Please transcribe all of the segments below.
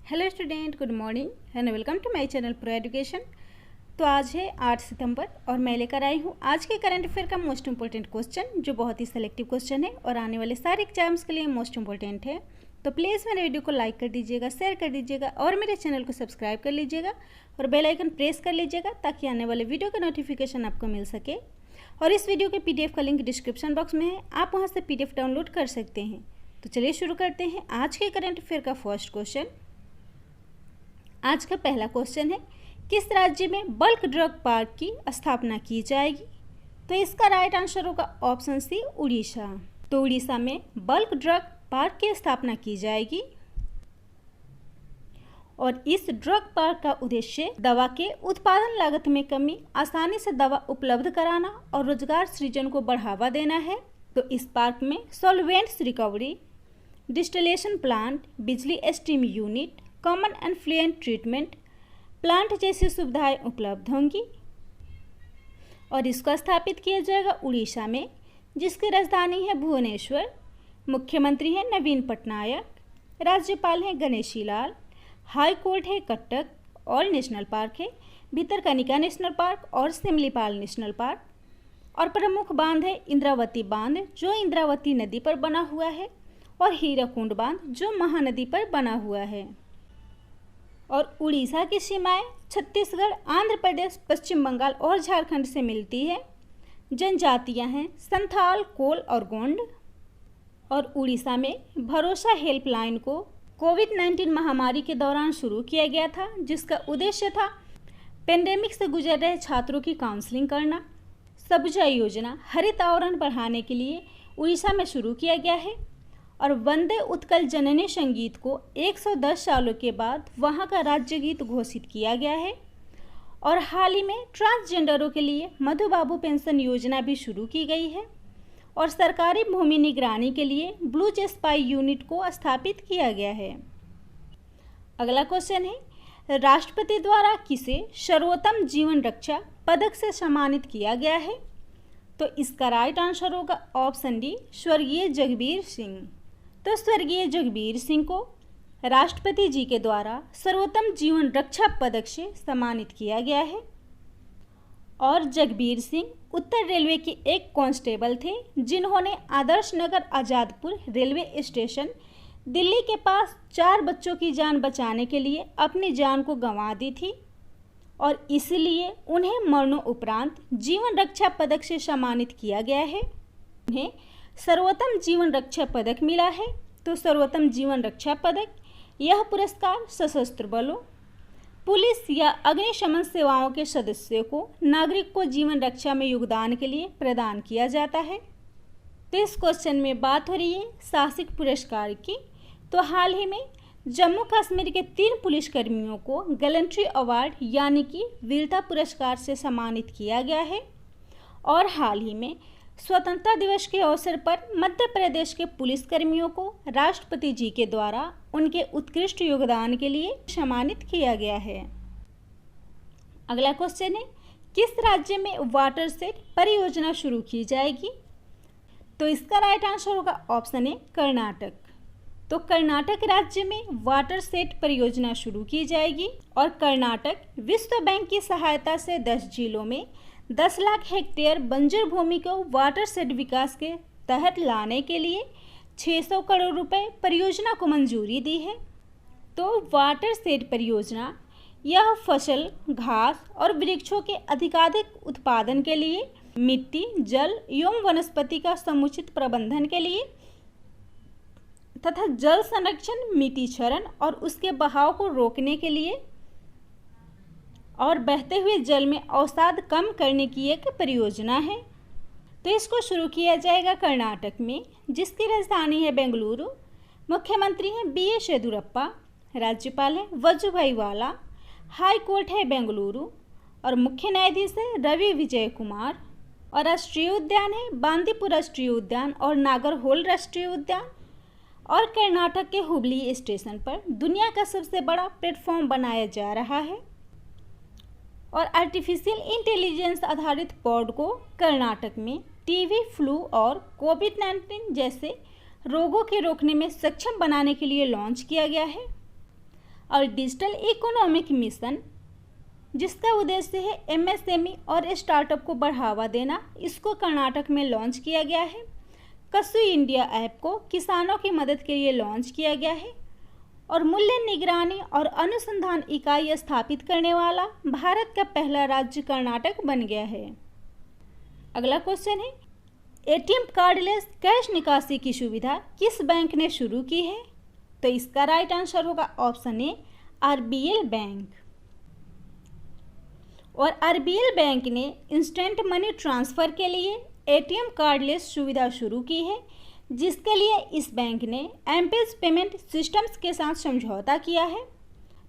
Hello student, good morning and welcome to my channel pro education. तो आज है 8 सितंबर और मैं लेकर आई हूँ आज के करंट अफेयर का मोस्ट इंपॉर्टेंट क्वेश्चन, जो बहुत ही सेलेक्टिव क्वेश्चन है और आने वाले सारे एग्जाम्स के लिए मोस्ट इंपॉर्टेंट है। तो प्लीज़ मेरे वीडियो को लाइक कर दीजिएगा, शेयर कर दीजिएगा और मेरे चैनल को सब्सक्राइब कर लीजिएगा और बेल आइकन प्रेस कर लीजिएगा ताकि आने वाले वीडियो का नोटिफिकेशन आपको मिल सके। और इस वीडियो के PDF का लिंक डिस्क्रिप्शन बॉक्स में है, आप वहाँ से PDF डाउनलोड कर सकते हैं। तो चलिए शुरू करते हैं आज के करंट अफेयर का फर्स्ट क्वेश्चन। आज का पहला क्वेश्चन है, किस राज्य में बल्क ड्रग पार्क की स्थापना की जाएगी? तो इसका राइट आंसर होगा ऑप्शन सी, उड़ीसा। तो उड़ीसा में बल्क ड्रग पार्क की स्थापना की जाएगी और इस ड्रग पार्क का उद्देश्य दवा के उत्पादन लागत में कमी, आसानी से दवा उपलब्ध कराना और रोजगार सृजन को बढ़ावा देना है। तो इस पार्क में सॉल्वेंट्स रिकवरी, डिस्टिलेशन प्लांट, बिजली steam unit, common effluent treatment plant जैसी सुविधाएं उपलब्ध होंगी और इसको स्थापित किया जाएगा उड़ीसा में, जिसकी राजधानी है भुवनेश्वर। मुख्यमंत्री हैं नवीन पटनायक, राज्यपाल हैं गणेशी लाल, हाई कोर्ट है कटक और नेशनल पार्क है भितरकनिका नेशनल पार्क और सिमलीपाल नेशनल पार्क। और प्रमुख बांध है इंद्रावती बांध, जो इंद्रावती नदी पर बना हुआ है, और हीराकुंड बांध, जो महानदी पर बना हुआ है। और उड़ीसा की सीमाएं छत्तीसगढ़, आंध्र प्रदेश, पश्चिम बंगाल और झारखंड से मिलती है। जनजातियां हैं संथाल, कोल और गोंड। और उड़ीसा में भरोसा हेल्पलाइन को कोविड-19 महामारी के दौरान शुरू किया गया था, जिसका उद्देश्य था पेंडेमिक से गुजर रहे छात्रों की काउंसलिंग करना। सबुजा योजना हरित आवरण बढ़ाने के लिए उड़ीसा में शुरू किया गया है। और वंदे उत्कल जननी संगीत को 110 सालों के बाद वहाँ का राज्य गीत घोषित किया गया है। और हाल ही में ट्रांसजेंडरों के लिए मधु बाबू पेंशन योजना भी शुरू की गई है और सरकारी भूमि निगरानी के लिए ब्लू स्पाई यूनिट को स्थापित किया गया है। अगला क्वेश्चन है, राष्ट्रपति द्वारा किसे सर्वोत्तम जीवन रक्षा पदक से सम्मानित किया गया है? तो इसका राइट आंसर होगा ऑप्शन डी, स्वर्गीय जगबीर सिंह। तो स्वर्गीय जगबीर सिंह को राष्ट्रपति जी के द्वारा सर्वोत्तम जीवन रक्षा पदक से सम्मानित किया गया है। और जगबीर सिंह उत्तर रेलवे के एक कांस्टेबल थे, जिन्होंने आदर्श नगर आज़ादपुर रेलवे स्टेशन दिल्ली के पास 4 बच्चों की जान बचाने के लिए अपनी जान को गंवा दी थी और इसलिए उन्हें मरणोपरांत जीवन रक्षा पदक से सम्मानित किया गया है। उन्हें सर्वोत्तम जीवन रक्षा पदक मिला है। तो सर्वोत्तम जीवन रक्षा पदक, यह पुरस्कार सशस्त्र बलों, पुलिस या अग्निशमन सेवाओं के सदस्यों को नागरिक को जीवन रक्षा में योगदान के लिए प्रदान किया जाता है। तो इस क्वेश्चन में बात हो रही है साहसिक पुरस्कार की। तो हाल ही में जम्मू कश्मीर के 3 पुलिसकर्मियों को गैलेंट्री अवार्ड यानी कि वीरता पुरस्कार से सम्मानित किया गया है। और हाल ही में स्वतंत्रता दिवस के अवसर पर मध्य प्रदेश के पुलिसकर्मियों को राष्ट्रपति जी के द्वारा उनके उत्कृष्ट योगदान के लिए सम्मानित किया गया है। अगला क्वेश्चन है, किस राज्य में वाटर सेट परियोजना शुरू की जाएगी? तो इसका राइट आंसर होगा ऑप्शन ए, कर्नाटक। तो कर्नाटक राज्य में वाटर सेट परियोजना शुरू की जाएगी और कर्नाटक विश्व बैंक की सहायता से 10 जिलों में 10 लाख हेक्टेयर बंजर भूमि को वाटर सेट विकास के तहत लाने के लिए 600 करोड़ रुपए परियोजना को मंजूरी दी है। तो वाटर सेट परियोजना यह फसल, घास और वृक्षों के अधिकाधिक उत्पादन के लिए, मिट्टी, जल एवं वनस्पति का समुचित प्रबंधन के लिए तथा जल संरक्षण, मिट्टी क्षरण और उसके बहाव को रोकने के लिए और बहते हुए जल में अवसाद कम करने की एक परियोजना है। तो इसको शुरू किया जाएगा कर्नाटक में, जिसकी राजधानी है बेंगलुरु। मुख्यमंत्री हैं BS येदियुरप्पा, राज्यपाल हैं वजुभाई वाला, हाई कोर्ट है बेंगलुरु और मुख्य न्यायाधीश है रवि विजय कुमार। और राष्ट्रीय उद्यान है बांदीपुर राष्ट्रीय उद्यान और नागरहोल राष्ट्रीय उद्यान। और कर्नाटक के हुबली स्टेशन पर दुनिया का सबसे बड़ा प्लेटफॉर्म बनाया जा रहा है। और आर्टिफिशियल इंटेलिजेंस आधारित पॉड को कर्नाटक में टीबी, फ्लू और कोविड-19 जैसे रोगों के रोकने में सक्षम बनाने के लिए लॉन्च किया गया है। और डिजिटल इकोनॉमिक मिशन, जिसका उद्देश्य है एमएसएमई और स्टार्टअप को बढ़ावा देना, इसको कर्नाटक में लॉन्च किया गया है। कसु इंडिया ऐप को किसानों की मदद के लिए लॉन्च किया गया है। और मूल्य निगरानी और अनुसंधान इकाई स्थापित करने वाला भारत का पहला राज्य कर्नाटक बन गया है। अगला क्वेश्चन है, एटीएम कार्डलेस कैश निकासी की सुविधा किस बैंक ने शुरू की है? तो इसका राइट आंसर होगा ऑप्शन ए, आरबीएल बैंक। और आरबीएल बैंक ने इंस्टेंट मनी ट्रांसफ़र के लिए एटीएम कार्डलेस सुविधा शुरू की है, जिसके लिए इस बैंक ने एमपेज पेमेंट सिस्टम्स के साथ समझौता किया है।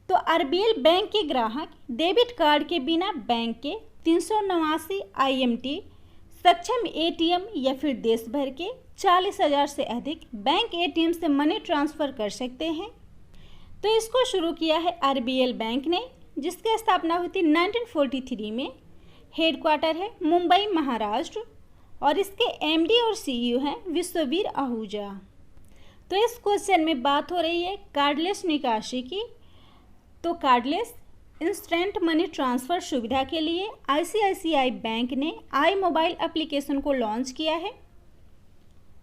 तो आरबीएल बैंक के ग्राहक डेबिट कार्ड के बिना बैंक के 389 आईएमटी सक्षम एटीएम या फिर देश भर के 40,000 से अधिक बैंक एटीएम से मनी ट्रांसफ़र कर सकते हैं। तो इसको शुरू किया है आरबीएल बैंक ने, जिसकी स्थापना हुई थी 1943 में। हेडक्वार्टर है मुंबई, महाराष्ट्र, और इसके एमडी और सीईओ हैं विश्ववीर आहूजा। तो इस क्वेश्चन में बात हो रही है कार्डलेस निकासी की। तो कार्डलेस इंस्टेंट मनी ट्रांसफ़र सुविधा के लिए आईसीआईसीआई बैंक ने आई मोबाइल एप्लीकेशन को लॉन्च किया है।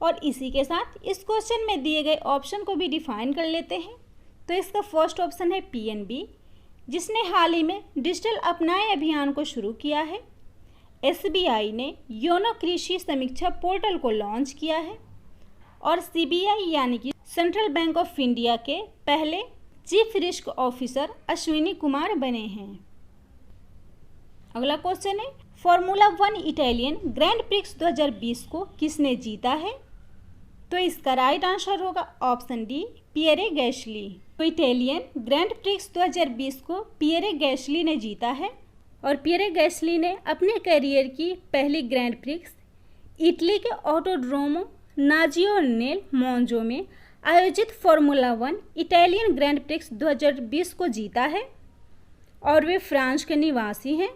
और इसी के साथ इस क्वेश्चन में दिए गए ऑप्शन को भी डिफाइन कर लेते हैं। तो इसका फर्स्ट ऑप्शन है पीएनबी, जिसने हाल ही में डिजिटल अपनाए अभियान को शुरू किया है। एसबीआई ने योनो कृषि समीक्षा पोर्टल को लॉन्च किया है। और सीबीआई यानी कि सेंट्रल बैंक ऑफ इंडिया के पहले chief risk officer Ashwini Kumar बने हैं। अगला क्वेश्चन है, फॉर्मूला 1 इटालियन ग्रैंड प्रिक्स 2020 को किसने जीता है? तो इसका राइट आंसर होगा ऑप्शन डी, पियरे गैसली। तो इटालियन ग्रैंड प्रिक्स 2020 को पियरे गैसली ने जीता है। और पियरे गैसली ने अपने करियर की पहली ग्रैंड प्रिक्स इटली के ऑटोड्रोमो नाजियो नेल मोंजो में आयोजित फॉर्मूला 1 इटालियन ग्रैंड प्रिक्स 2020 को जीता है। और वे फ्रांस के निवासी हैं।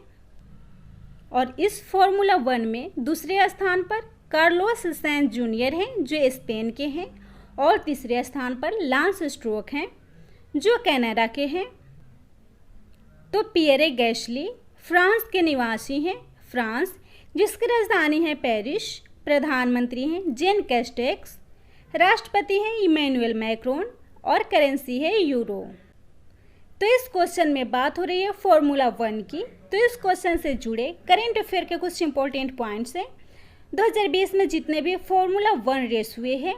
और इस फॉर्मूला 1 में दूसरे स्थान पर कार्लोस सैंज जूनियर हैं, जो स्पेन के हैं। और तीसरे स्थान पर लांस स्ट्रोक हैं, जो कनाडा के हैं। तो पियरे गैसली फ्रांस के निवासी हैं। फ्रांस, जिसकी राजधानी है पेरिस। प्रधानमंत्री हैं जेन कैस्टेक्स। राष्ट्रपति हैं इमैनुअल मैक्रोन। और करेंसी है यूरो। तो इस क्वेश्चन में बात हो रही है फॉर्मूला 1 की। तो इस क्वेश्चन से जुड़े करेंट अफेयर के कुछ इंपॉर्टेंट पॉइंट्स हैं। 2020 में जितने भी फॉर्मूला 1 रेस हुए हैं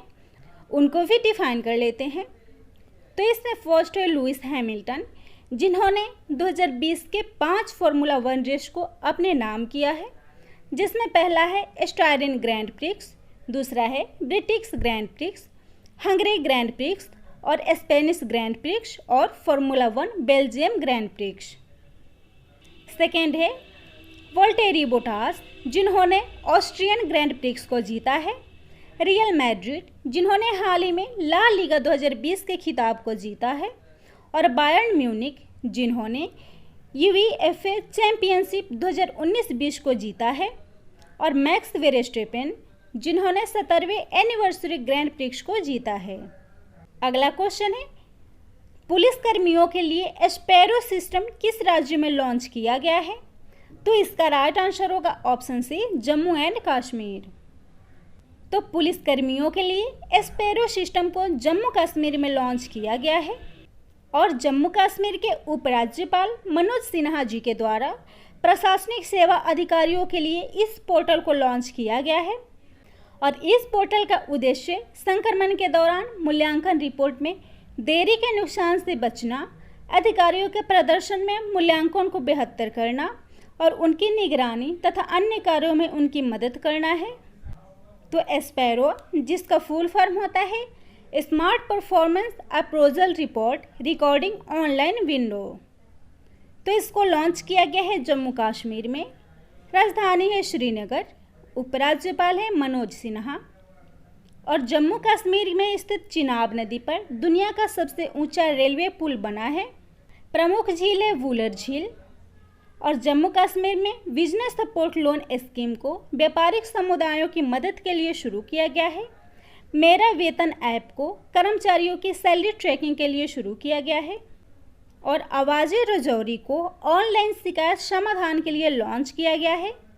उनको भी डिफाइन कर लेते हैं। तो इसमें फर्स्ट है लुइस हैमिल्टन, जिन्होंने 2020 के 5 फॉर्मूला 1 रेस को अपने नाम किया है, जिसमें पहला है स्टायरिन ग्रैंड प्रिक्स, दूसरा है British grand prix, Hungary grand prix और स्पेनिश ग्रैंड प्रिक्स और formula 1 Belgium grand prix. Second है वोल्टेरी बोटास, जिन्होंने ऑस्ट्रियन ग्रैंड प्रिक्स को जीता है। रियल मैड्रिड, जिन्होंने हाल ही में ला लीगा 2020 के खिताब को जीता है। और बायर्न म्यूनिक, जिन्होंने यूईएफए चैंपियनशिप 2019-20 को जीता है। और मैक्स वेरेस्टेपेन, जिन्होंने 17वें एनिवर्सरी ग्रैंड प्रिक्स को जीता है। अगला क्वेश्चन है, पुलिसकर्मियों के लिए स्पैरो सिस्टम किस राज्य में लॉन्च किया गया है? तो इसका राइट आंसर होगा option C, Jammu and Kashmir. तो पुलिसकर्मियों के लिए स्पैरो सिस्टम को जम्मू कश्मीर में लॉन्च किया गया है। और जम्मू कश्मीर के उपराज्यपाल मनोज सिन्हा जी के द्वारा प्रशासनिक सेवा अधिकारियों के लिए इस पोर्टल को लॉन्च किया गया है। और इस पोर्टल का उद्देश्य संक्रमण के दौरान मूल्यांकन रिपोर्ट में देरी के नुकसान से बचना, अधिकारियों के प्रदर्शन में मूल्यांकन को बेहतर करना और उनकी निगरानी तथा अन्य कार्यों में उनकी मदद करना है। तो स्पैरो, जिसका फुल फॉर्म होता है smart performance appraisal report recording online window, तो इसको लॉन्च किया गया है जम्मू कश्मीर में। राजधानी है श्रीनगर। उपराज्यपाल है मनोज सिन्हा। और जम्मू कश्मीर में स्थित चिनाब नदी पर दुनिया का सबसे ऊंचा रेलवे पुल बना है। प्रमुख झील है वुलर झील। और जम्मू कश्मीर में बिजनेस सपोर्ट लोन स्कीम को व्यापारिक समुदायों की मदद के लिए शुरू किया गया है। मेरा वेतन ऐप को कर्मचारियों की सैलरी ट्रैकिंग के लिए शुरू किया गया है। और आवाज़े राजौरी को ऑनलाइन शिकायत समाधान के लिए लॉन्च किया गया है।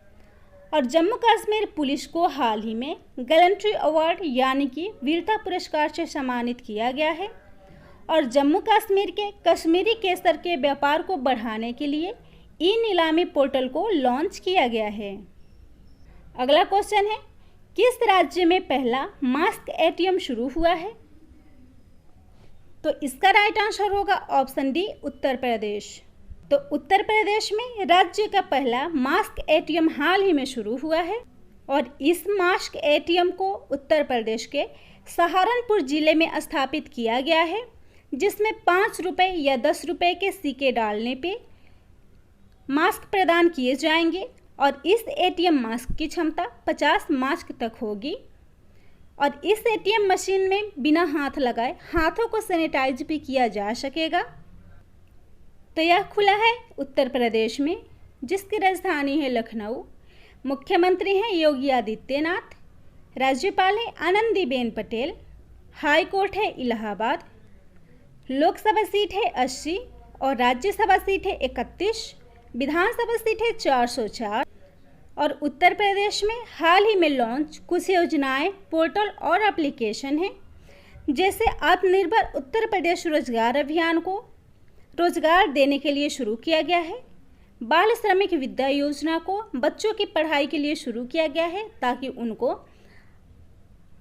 और जम्मू कश्मीर पुलिस को हाल ही में गैलेंट्री अवार्ड यानी कि वीरता पुरस्कार से सम्मानित किया गया है। और जम्मू कश्मीर के कश्मीरी केसर के व्यापार को बढ़ाने के लिए ई नीलामी पोर्टल को लॉन्च किया गया है। अगला क्वेश्चन है, किस राज्य में पहला मास्क एटीएम शुरू हुआ है? तो इसका राइट आंसर होगा ऑप्शन डी, उत्तर प्रदेश। तो उत्तर प्रदेश में राज्य का पहला मास्क एटीएम हाल ही में शुरू हुआ है। और इस मास्क एटीएम को उत्तर प्रदेश के सहारनपुर जिले में स्थापित किया गया है, जिसमें 5 रुपये या 10 रुपये के सिक्के डालने पे मास्क प्रदान किए जाएंगे। और इस एटीएम मास्क की क्षमता 50 मास्क तक होगी। और इस एटीएम मशीन में बिना हाथ लगाए हाथों को सैनिटाइज भी किया जा सकेगा। तो यह खुला है उत्तर प्रदेश में, जिसकी राजधानी है लखनऊ। मुख्यमंत्री हैं योगी आदित्यनाथ, राज्यपाल है आनंदीबेन पटेल, हाई कोर्ट है इलाहाबाद, लोकसभा सीट है 80 और राज्यसभा सीट है 31, विधानसभा सीट है 404। और उत्तर प्रदेश में हाल ही में लॉन्च कुछ योजनाएं, पोर्टल और एप्लीकेशन हैं, जैसे आत्मनिर्भर उत्तर प्रदेश रोजगार अभियान को रोजगार देने के लिए शुरू किया गया है। बाल श्रमिक विद्या योजना को बच्चों की पढ़ाई के लिए शुरू किया गया है, ताकि उनको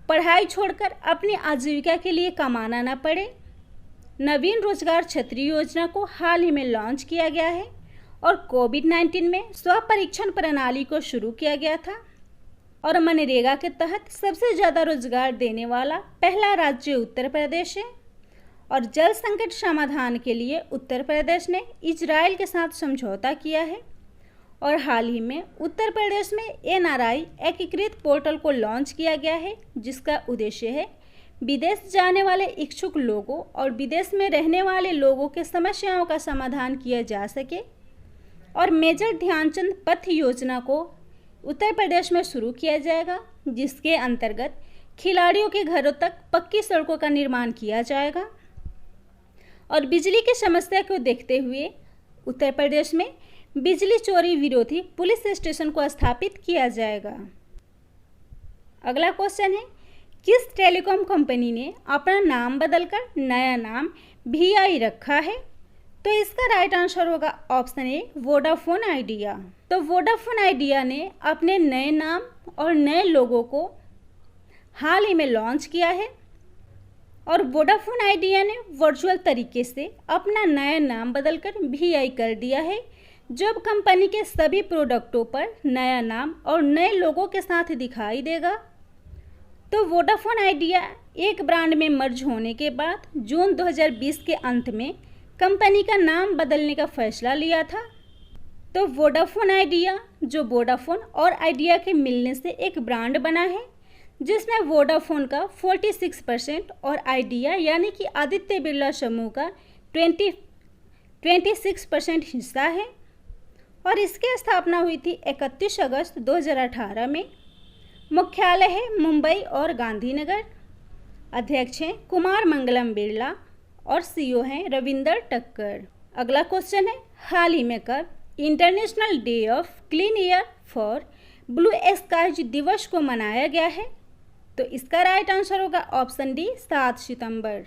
पढ़ाई छोड़कर अपनी आजीविका के लिए कमाना ना पड़े। नवीन रोजगार छतरी योजना को हाल ही में लॉन्च किया गया है। और कोविड-19 में स्वपरीक्षण प्रणाली को शुरू किया गया था। और मनरेगा के तहत सबसे ज़्यादा रोजगार देने वाला पहला राज्य उत्तर प्रदेश है। और जल संकट समाधान के लिए उत्तर प्रदेश ने इजराइल के साथ समझौता किया है। और हाल ही में उत्तर प्रदेश में एनआरआई एकीकृत पोर्टल को लॉन्च किया गया है, जिसका उद्देश्य है विदेश जाने वाले इच्छुक लोगों और विदेश में रहने वाले लोगों के समस्याओं का समाधान किया जा सके। और मेजर ध्यानचंद पथ योजना को उत्तर प्रदेश में शुरू किया जाएगा, जिसके अंतर्गत खिलाड़ियों के घरों तक पक्की सड़कों का निर्माण किया जाएगा। और बिजली की समस्या को देखते हुए उत्तर प्रदेश में बिजली चोरी विरोधी पुलिस स्टेशन को स्थापित किया जाएगा। अगला क्वेश्चन है, किस टेलीकॉम कंपनी ने अपना नाम बदलकर नया नाम VI रखा है? तो इसका राइट आंसर होगा ऑप्शन ए, वोडाफोन आइडिया। तो वोडाफोन आइडिया ने अपने नए नाम और नए लोगो को हाल ही में लॉन्च किया है। और वोडाफोन आइडिया ने वर्चुअल तरीके से अपना नया नाम बदलकर VI कर दिया है, जो कंपनी के सभी प्रोडक्टों पर नया नाम और नए लोगों के साथ दिखाई देगा। तो वोडाफोन आइडिया एक ब्रांड में मर्ज होने के बाद जून 2020 के अंत में कंपनी का नाम बदलने का फैसला लिया था। तो वोडाफोन आइडिया जो वोडाफोन और आइडिया के मिलने से एक ब्रांड बना है, जिसमें वोडाफोन का 46% और आइडिया यानी कि आदित्य बिरला समूह का 26% हिस्सा है। और इसकी स्थापना हुई थी 31 अगस्त 2018 में। मुख्यालय है मुंबई और गांधीनगर। अध्यक्ष हैं कुमार मंगलम बिरला और CEO हैं रविंदर टक्कर। अगला क्वेश्चन है, हाल ही में कब International day of clean air for blue Skies दिवस को मनाया गया है? तो इसका राइट आंसर होगा ऑप्शन डी, 7 सितंबर।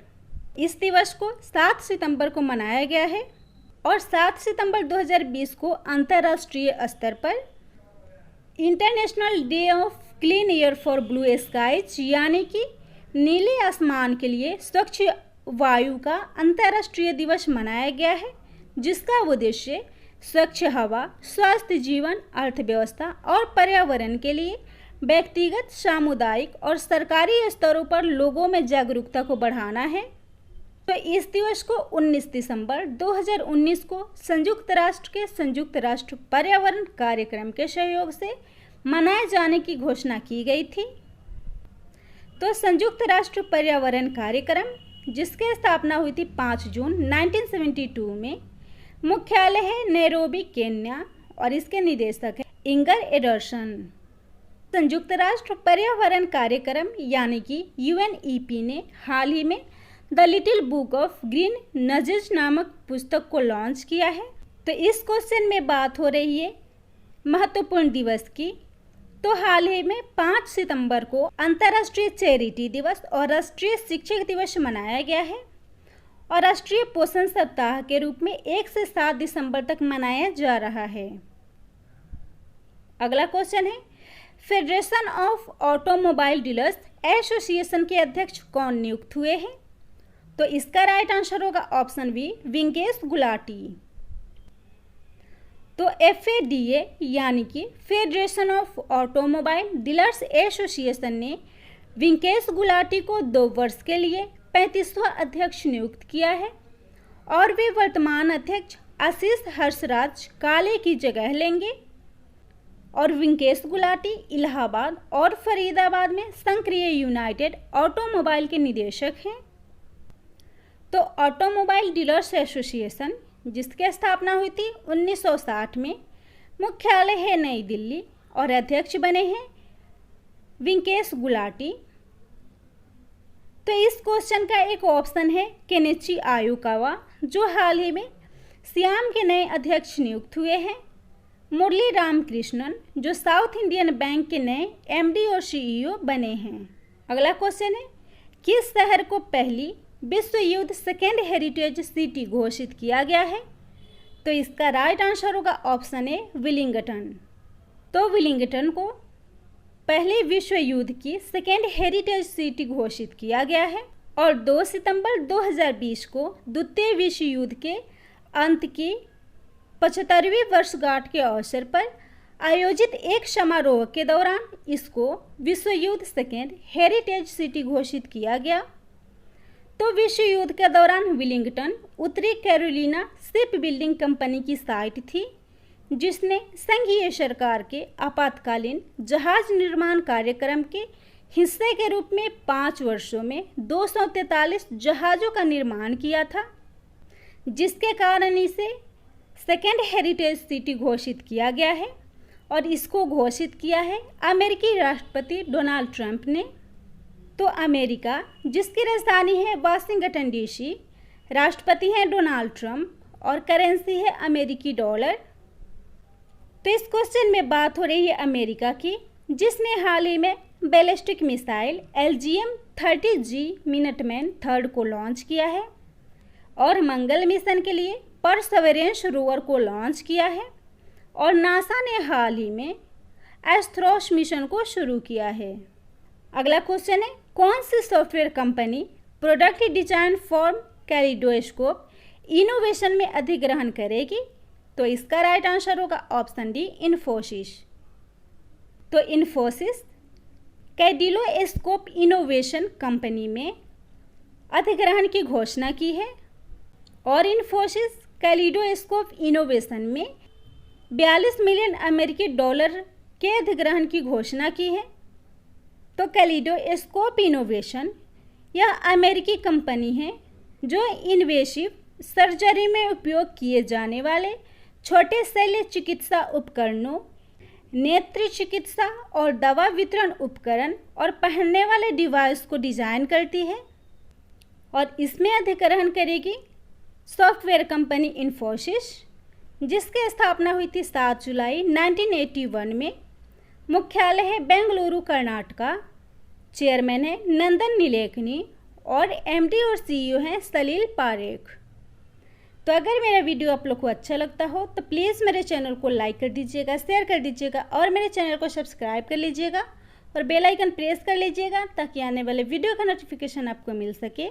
इस दिवस को 7 सितंबर को मनाया गया है। और 7 सितंबर 2020 को अंतर्राष्ट्रीय स्तर पर international day of clean air for blue skies यानी कि नीले आसमान के लिए स्वच्छ वायु का अंतर्राष्ट्रीय दिवस मनाया गया है, जिसका उद्देश्य स्वच्छ हवा, स्वस्थ जीवन, अर्थव्यवस्था और पर्यावरण के लिए व्यक्तिगत, सामुदायिक और सरकारी स्तरों पर लोगों में जागरूकता को बढ़ाना है। तो इस दिवस को 19 दिसंबर 2019 को संयुक्त राष्ट्र के संयुक्त राष्ट्र पर्यावरण कार्यक्रम के सहयोग से मनाए जाने की घोषणा की गई थी। तो संयुक्त राष्ट्र पर्यावरण कार्यक्रम, जिसकी स्थापना हुई थी 5 जून 1972 में, मुख्यालय है नैरोबी, केन्या और इसके निदेशक है इंगर एडरसन। संयुक्त राष्ट्र पर्यावरण कार्यक्रम यानी कि UNEP ने हाल ही में the little book of green nudges नामक पुस्तक को लॉन्च किया है। तो इस क्वेश्चन में बात हो रही है महत्वपूर्ण दिवस की। तो हाल ही में 5 सितंबर को अंतर्राष्ट्रीय चैरिटी दिवस और राष्ट्रीय शिक्षक दिवस मनाया गया है और राष्ट्रीय पोषण सप्ताह के रूप में 1 से 7 दिसंबर तक मनाया जा रहा है। अगला क्वेश्चन है, federation of automobile dealers association के अध्यक्ष कौन नियुक्त हुए हैं? तो इसका राइट आंसर होगा ऑप्शन बी, विंकेश गुलाटी। तो FADA यानी कि federation of automobile dealers association ने विंकेश गुलाटी को 2 वर्ष के लिए 35वां अध्यक्ष नियुक्त किया है और वे वर्तमान अध्यक्ष आशीष हर्षराज काले की जगह लेंगे और विंकेश गुलाटी इलाहाबाद और फरीदाबाद में सक्रिय यूनाइटेड ऑटोमोबाइल के निदेशक हैं। तो ऑटोमोबाइल डीलर्स एसोसिएशन जिसकी स्थापना हुई थी 1960 में, मुख्यालय है नई दिल्ली और अध्यक्ष बने हैं विंकेश गुलाटी। तो इस क्वेश्चन का एक ऑप्शन है केनिची आयुकावा, जो हाल ही में सियाम के नए अध्यक्ष नियुक्त हुए हैं। मुरली रामकृष्णन जो साउथ इंडियन बैंक के नए MD और CEO बने हैं। अगला क्वेश्चन है, किस शहर को पहली विश्व युद्ध सेकेंड हेरिटेज सिटी घोषित किया गया है? तो इसका राइट आंसर होगा ऑप्शन ए, विलिंगटन। तो विलिंगटन को पहले विश्व युद्ध की सेकेंड हेरिटेज सिटी घोषित किया गया है और 2 सितंबर 2020 को द्वितीय विश्व युद्ध के अंत की 75वीं वर्षगांठ के अवसर पर आयोजित एक समारोह के दौरान इसको विश्व युद्ध सेकेंड हेरिटेज सिटी घोषित किया गया। तो विश्व युद्ध के दौरान विलिंगटन उत्तरी कैरोलिना शिप बिल्डिंग कंपनी की साइट थी, जिसने संघीय सरकार के आपातकालीन जहाज निर्माण कार्यक्रम के हिस्से के रूप में 5 वर्षों में 243 जहाज़ों का निर्माण किया था, जिसके कारण इसे सेकेंड हेरिटेज सिटी घोषित किया गया है और इसको घोषित किया है अमेरिकी राष्ट्रपति डोनाल्ड ट्रंप ने। तो अमेरिका जिसकी राजधानी है वाशिंगटन DC, राष्ट्रपति हैं डोनाल्ड ट्रंप और करेंसी है अमेरिकी डॉलर। तो इस क्वेश्चन में बात हो रही है अमेरिका की, जिसने हाल ही में बैलिस्टिक मिसाइल LGM-30G मिनटमैन 3 को लॉन्च किया है और मंगल मिशन के लिए परसेवरेंस रोवर को लॉन्च किया है और नासा ने हाल ही में एस्ट्रोस मिशन को शुरू किया है। अगला क्वेश्चन है, कौन सी software company product design firm Kaleidoscope Innovation में अधिग्रहण करेगी? तो इसका राइट आंसर होगा ऑप्शन डी, इन्फोसिस। तो इन्फोसिस कैलिडोस्कोप इनोवेशन कंपनी में अधिग्रहण की घोषणा की है और इन्फोसिस कैलिडोस्कोप इनोवेशन में 42 मिलियन अमेरिकी डॉलर के अधिग्रहण की घोषणा की है। तो कैलिडोस्कोप इनोवेशन यह अमेरिकी कंपनी है जो इन्वेसिव सर्जरी में उपयोग किए जाने वाले छोटे शल्य चिकित्सा उपकरणों, नेत्र चिकित्सा और दवा वितरण उपकरण और पहनने वाले डिवाइस को डिजाइन करती है और इसमें अधिग्रहण करेगी सॉफ्टवेयर कंपनी इन्फोसिस, जिसकी स्थापना हुई थी 7 जुलाई 1981 में। मुख्यालय है बेंगलुरु कर्नाटका, चेयरमैन है नंदन नीलेकनी और MD और CEO हैं सलील पारेख। तो अगर मेरा वीडियो आप लोग को अच्छा लगता हो तो प्लीज़ मेरे चैनल को लाइक कर दीजिएगा, शेयर कर दीजिएगा और मेरे चैनल को सब्सक्राइब कर लीजिएगा और बेल आइकन प्रेस कर लीजिएगा ताकि आने वाले वीडियो का नोटिफिकेशन आपको मिल सके।